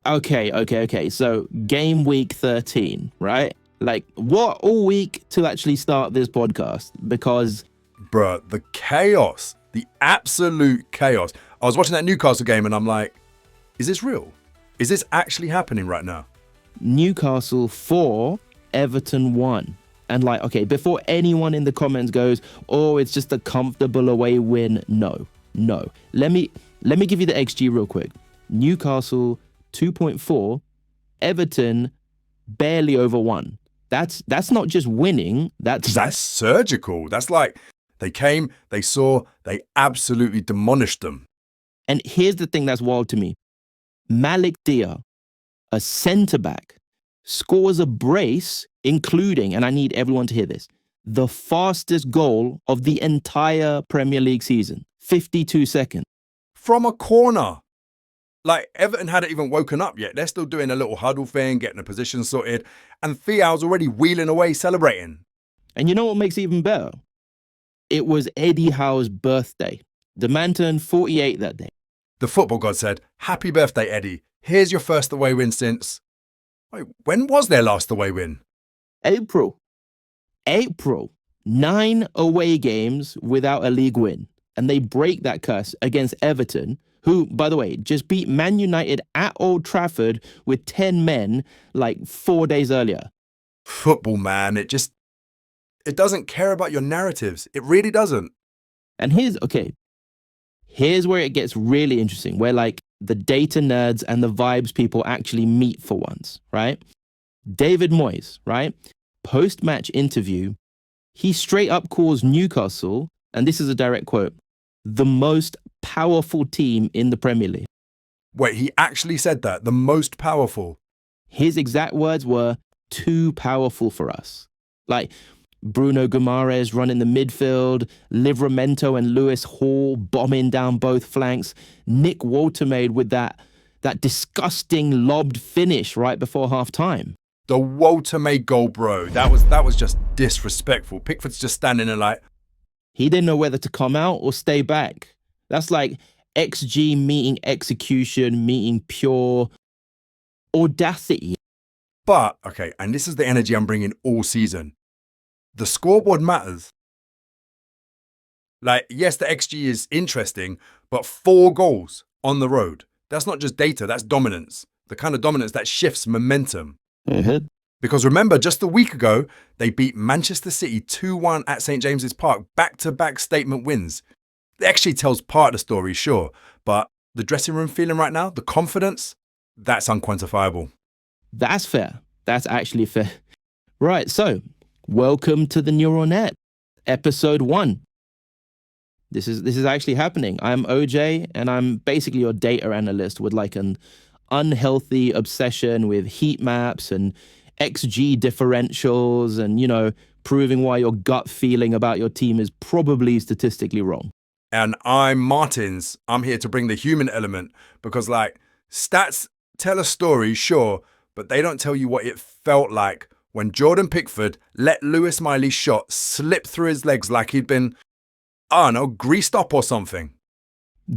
Okay. So game week 13, right? Like, what all week to actually start this podcast? Because Bruh, the chaos, the absolute chaos. I was watching that Newcastle game and I'm like, is this real? Is this actually happening right now? Newcastle 4, Everton 1. And like, okay, before anyone in the comments goes, oh, it's just a comfortable away win. No. Let me give you the XG real quick. Newcastle 2.4, Everton barely over 1. That's not just winning. That's surgical. That's like they came, they saw, they absolutely demolished them. And here's the thing that's wild to me. Malik Dia, a centre-back, scores a brace, including, and I need everyone to hear this, the fastest goal of the entire Premier League season, 52 seconds. From a corner. Like, Everton hadn't even woken up yet. They're still doing a little huddle thing, getting a position sorted, and Thial's already wheeling away, celebrating. And you know what makes it even better? It was Eddie Howe's birthday. The man turned 48 that day. The football god said, "Happy birthday, Eddie. Here's your first away win since..." Wait, when was their last away win? April. 9 away games without a league win. And they break that curse against Everton, who, by the way, just beat Man United at Old Trafford with 10 men like 4 days earlier. Football, man, it doesn't care about your narratives. It really doesn't. And here's where it gets really interesting, where like the data nerds and the vibes people actually meet for once, right? David Moyes, right? Post-match interview, he straight up calls Newcastle, and this is a direct quote, the most powerful team in the Premier League. Wait, he actually said that? The most powerful? His exact words were, too powerful for us. Like, Bruno Guimaraes running the midfield, Livramento and Lewis Hall bombing down both flanks, Nick Woltemade with that disgusting lobbed finish right before half-time. The Woltemade goal, bro. That was just disrespectful. Pickford's just standing there like... He didn't know whether to come out or stay back. That's like XG meeting execution, meeting pure audacity. But, okay, and this is the energy I'm bringing all season. The scoreboard matters. Like, yes, the XG is interesting, but 4 goals on the road. That's not just data, that's dominance. The kind of dominance that shifts momentum. Mm-hmm. Because remember, just a week ago, they beat Manchester City 2-1 at St. James's Park, back-to-back statement wins. It actually tells part of the story, sure, but the dressing room feeling right now, the confidence, that's unquantifiable. That's fair. That's actually fair. Right, so welcome to the Neural Net, episode 1. This is actually happening. I'm OJ, and I'm basically your data analyst with like an unhealthy obsession with heat maps and XG differentials and, you know, proving why your gut feeling about your team is probably statistically wrong. And I'm Martins. I'm here to bring the human element because, like, stats tell a story, sure, but they don't tell you what it felt like when Jordan Pickford let Lewis Miley's shot slip through his legs like he'd been, I don't know, greased up or something.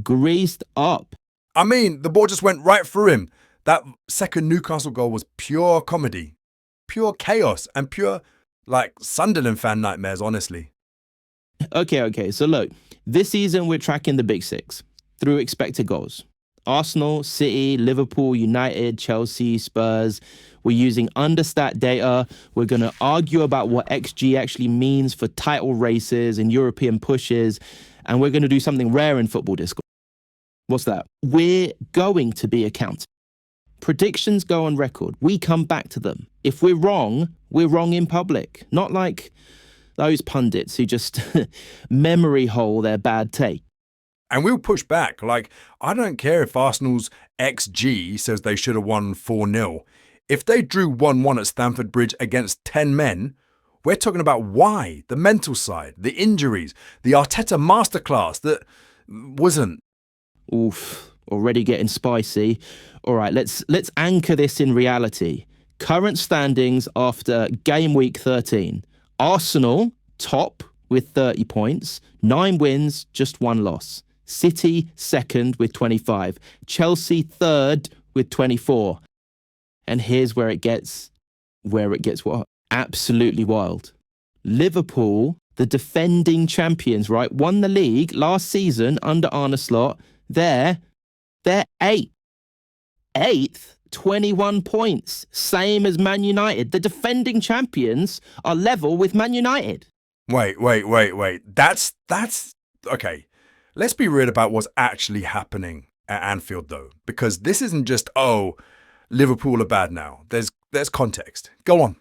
Greased up? I mean, the ball just went right through him. That second Newcastle goal was pure comedy, pure chaos, and pure, like, Sunderland fan nightmares, honestly. Okay. So look, this season we're tracking the big 6 through expected goals. Arsenal, City, Liverpool, United, Chelsea, Spurs. We're using understat data. We're going to argue about what XG actually means for title races and European pushes. And we're going to do something rare in football discourse. What's that? We're going to be accountable. Predictions go on record. We come back to them. If we're wrong in public. Not like those pundits who just memory hole their bad take. And we'll push back. Like, I don't care if Arsenal's XG says they should have won 4-0. If they drew 1-1 at Stamford Bridge against 10 men, we're talking about why, the mental side, the injuries, the Arteta masterclass that wasn't. Oof, already getting spicy. All right, let's anchor this in reality. Current standings after game week 13. Arsenal, top with 30 points, 9 wins, just 1 loss. City, second with 25. Chelsea, third with 24. And here's where it gets what? Absolutely wild. Liverpool, the defending champions, right? Won the league last season under Arne Slot. They're eighth. Eighth, 21 points. Same as Man United. The defending champions are level with Man United. Wait. That's okay. Let's be real about what's actually happening at Anfield, though, because this isn't just, oh, Liverpool are bad now. There's context. Go on.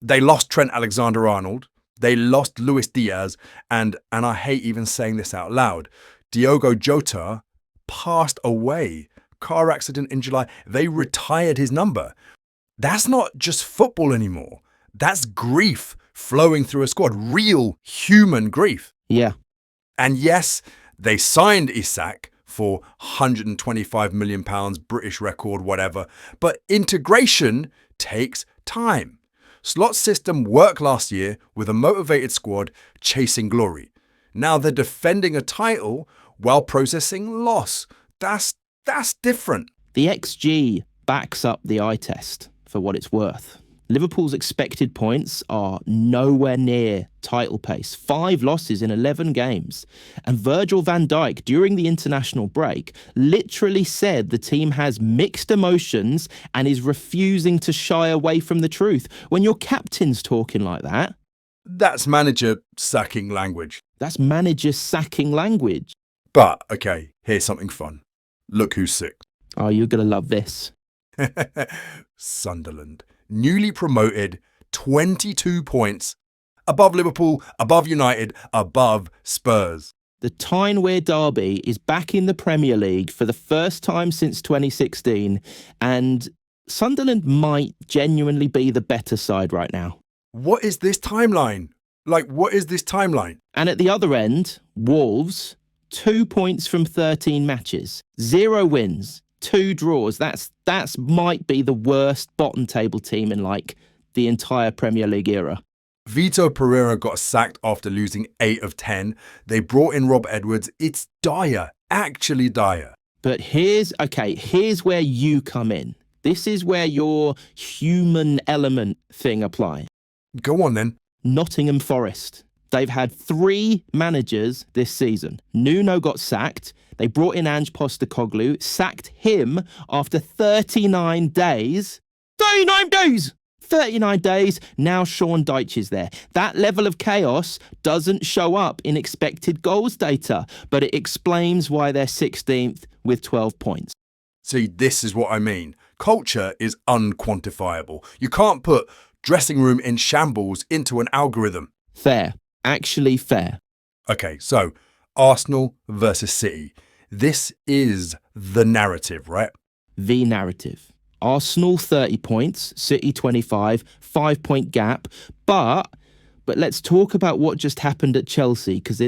They lost Trent Alexander-Arnold. They lost Luis Diaz. And I hate even saying this out loud, Diogo Jota passed away. Car accident in July. They retired his number. That's not just football anymore. That's grief flowing through a squad. Real human grief. Yeah. And yes, they signed Isak for £125 million, British record, whatever. But integration takes time. Slot's system worked last year with a motivated squad chasing glory. Now they're defending a title while processing loss. That's different. The XG backs up the eye test for what it's worth. Liverpool's expected points are nowhere near title pace. 5 losses in 11 games. And Virgil van Dijk, during the international break, literally said the team has mixed emotions and is refusing to shy away from the truth. When your captain's talking like that... That's manager sacking language. That's manager sacking language. But, okay, here's something fun. Look who's sick. Oh, you're going to love this. Sunderland. Newly promoted, 22 points. Above Liverpool, above United, above Spurs. The Tyne-Wear Derby is back in the Premier League for the first time since 2016, and Sunderland might genuinely be the better side right now. What is this timeline? What is this timeline? And at the other end, Wolves, 2 points from 13 matches, 0 wins, 2 draws. That's might be the worst bottom table team in the entire Premier League era. Vito Pereira got sacked after losing 8 of 10. They brought in Rob Edwards. It's dire, actually dire. But here's where you come in. This is where your human element thing applies. Go on then. Nottingham Forest. They've had 3 managers this season. Nuno got sacked. They brought in Ange Postecoglou, sacked him after 39 days. 39 days! 39 days, now Sean Dyche is there. That level of chaos doesn't show up in expected goals data, but it explains why they're 16th with 12 points. See, this is what I mean. Culture is unquantifiable. You can't put dressing room in shambles into an algorithm. Fair. Actually fair. Okay, so Arsenal versus City. This is the narrative, right? The narrative. Arsenal 30 points, City 25, 5-point gap. But let's talk about what just happened at Chelsea, because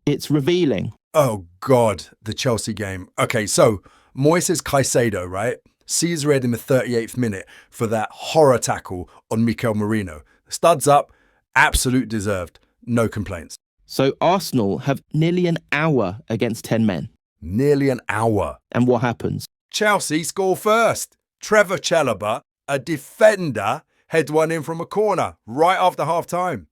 it's revealing. Oh God, the Chelsea game. Okay, so Moises Caicedo, right? Sees red in the 38th minute for that horror tackle on Mikel Merino. Studs up, absolute deserved, no complaints. So Arsenal have nearly an hour against 10 men. Nearly an hour. And what happens? Chelsea score first. Trevor Chalobah, a defender, heads one in from a corner right after half-time.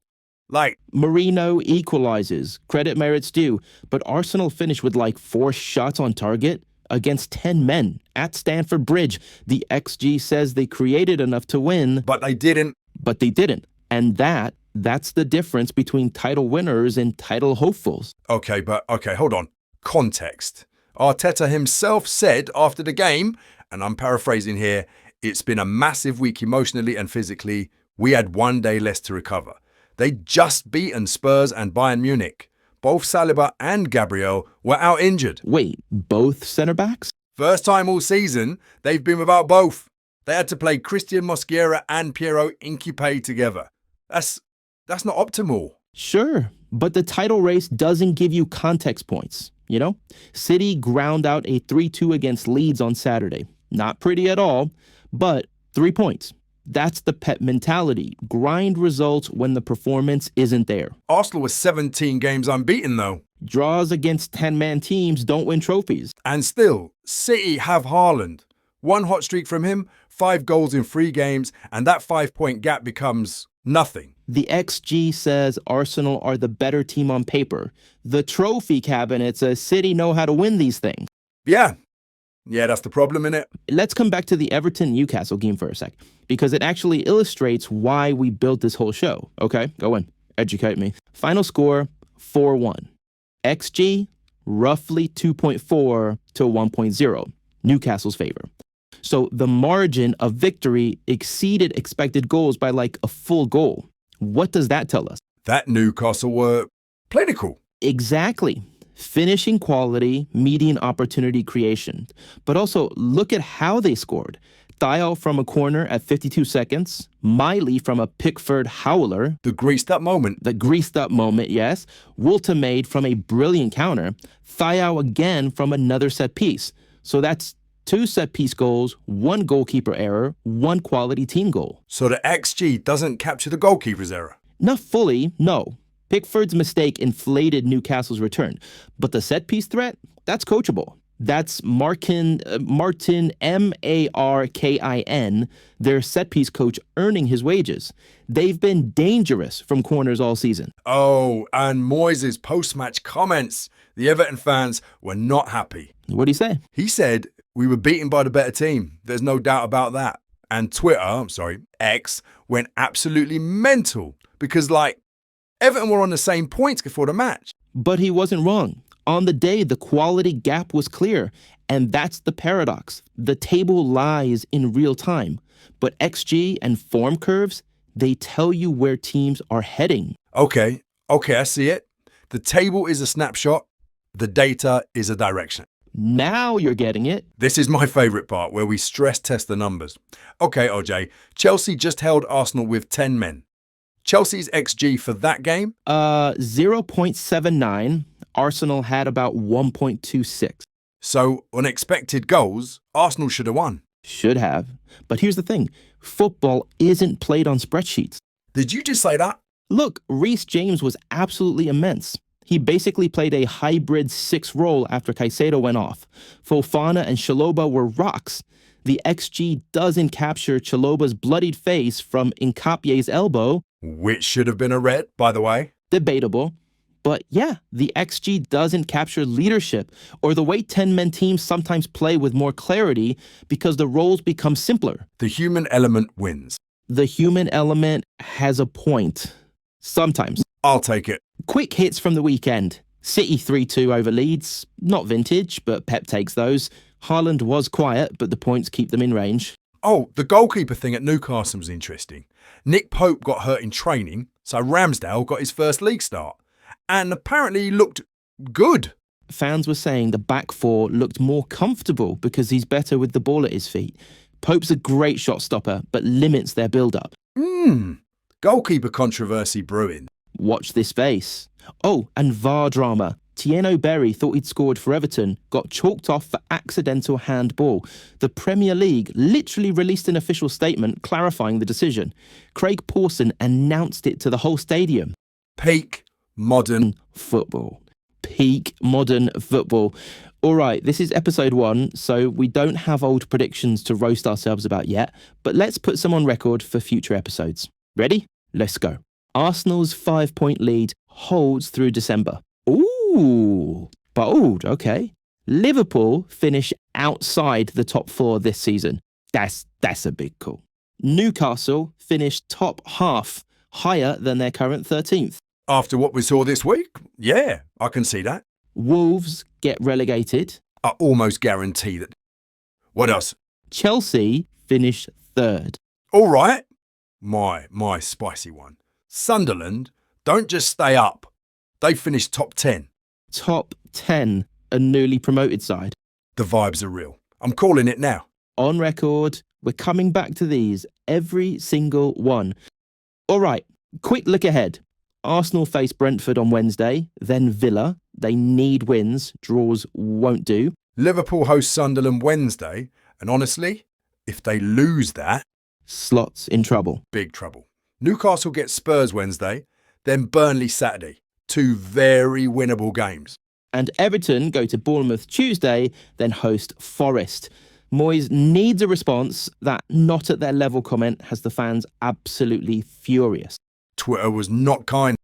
Merino equalises. Credit merits due. But Arsenal finish with 4 shots on target against 10 men at Stamford Bridge. The XG says they created enough to win. But they didn't. And that's the difference between title winners and title hopefuls. Okay, hold on. Context. Arteta himself said after the game, and I'm paraphrasing here, it's been a massive week emotionally and physically. We had 1 day less to recover. They'd just beaten Spurs and Bayern Munich. Both Saliba and Gabriel were out injured. Wait, both centre-backs? First time all season, they've been without both. They had to play Christian Mosquera and Piero Incapié together. That's not optimal. Sure, but the title race doesn't give you context points, you know? City ground out a 3-2 against Leeds on Saturday. Not pretty at all, but 3 points. That's the Pep mentality. Grind results when the performance isn't there. Arsenal was 17 games unbeaten, though. Draws against 10-man teams don't win trophies. And still, City have Haaland. One hot streak from him, 5 goals in 3 games, and that 5-point gap becomes nothing. The XG says Arsenal are the better team on paper. The trophy cabinet says City know how to win these things. Yeah, that's the problem, innit? Let's come back to the Everton-Newcastle game for a sec, because it actually illustrates why we built this whole show. Okay, go in. Educate me. Final score, 4-1. XG, roughly 2.4 to 1.0. Newcastle's favor. So the margin of victory exceeded expected goals by like a full goal. What does that tell us? That Newcastle were clinical. Exactly. Finishing quality, median opportunity creation. But also look at how they scored. Thiaw from a corner at 52 seconds. Miley from a Pickford howler. The greased up moment. The greased up moment, yes. Wolter made from a brilliant counter. Thiaw again from another set piece. So that's 2 set piece goals, 1 goalkeeper error, 1 quality team goal. So the XG doesn't capture the goalkeeper's error? Not fully, no. Pickford's mistake inflated Newcastle's return. But the set piece threat, that's coachable. That's Martin Markin, their set piece coach, earning his wages. They've been dangerous from corners all season. Oh, and Moyes' post-match comments. The Everton fans were not happy. What'd he say? He said, "We were beaten by the better team. There's no doubt about that." And X, went absolutely mental because, Everton were on the same points before the match. But he wasn't wrong. On the day, the quality gap was clear. And that's the paradox. The table lies in real time. But XG and form curves, they tell you where teams are heading. Okay, I see it. The table is a snapshot. The data is a direction. Now you're getting it. This is my favourite part, where we stress test the numbers. Okay, OJ, Chelsea just held Arsenal with 10 men. Chelsea's XG for that game? 0.79. Arsenal had about 1.26. So, on expected goals, Arsenal should have won. Should have. But here's the thing. Football isn't played on spreadsheets. Did you just say that? Look, Reece James was absolutely immense. He basically played a hybrid 6 role after Caicedo went off. Fofana and Chalobah were rocks. The XG doesn't capture Chalobah's bloodied face from Nkapie's elbow. Which should have been a red, by the way. Debatable. But yeah, the XG doesn't capture leadership or the way 10-man teams sometimes play with more clarity because the roles become simpler. The human element wins. The human element has a point. Sometimes. I'll take it. Quick hits from the weekend. City 3-2 over Leeds. Not vintage, but Pep takes those. Haaland was quiet, but the points keep them in range. Oh, the goalkeeper thing at Newcastle was interesting. Nick Pope got hurt in training, so Ramsdale got his first league start. And apparently he looked good. Fans were saying the back four looked more comfortable because he's better with the ball at his feet. Pope's a great shot stopper, but limits their build-up. Goalkeeper controversy brewing. Watch this space. Oh, and VAR drama. Tieno Berry thought he'd scored for Everton, got chalked off for accidental handball. The Premier League literally released an official statement clarifying the decision. Craig Pawson announced it to the whole stadium. Peak modern football. Peak modern football. All right, this is episode 1, so we don't have old predictions to roast ourselves about yet, but let's put some on record for future episodes. Ready? Let's go. Arsenal's 5-point lead holds through December. Ooh, bold, okay. Liverpool finish outside the top 4 this season. That's a big call. Newcastle finish top half, higher than their current 13th. After what we saw this week, yeah, I can see that. Wolves get relegated. I almost guarantee that. What else? Chelsea finish 3rd. All right. My spicy one. Sunderland don't just stay up. They finish top 10. Top 10, a newly promoted side. The vibes are real. I'm calling it now. On record, we're coming back to these, every single one. All right, quick look ahead. Arsenal face Brentford on Wednesday, then Villa. They need wins. Draws won't do. Liverpool host Sunderland Wednesday. And honestly, if they lose that... Slot's in trouble. Big trouble. Newcastle gets Spurs Wednesday, then Burnley Saturday. 2 very winnable games. And Everton go to Bournemouth Tuesday, then host Forest. Moyes needs a response. That not at their level comment has the fans absolutely furious. Twitter was not kind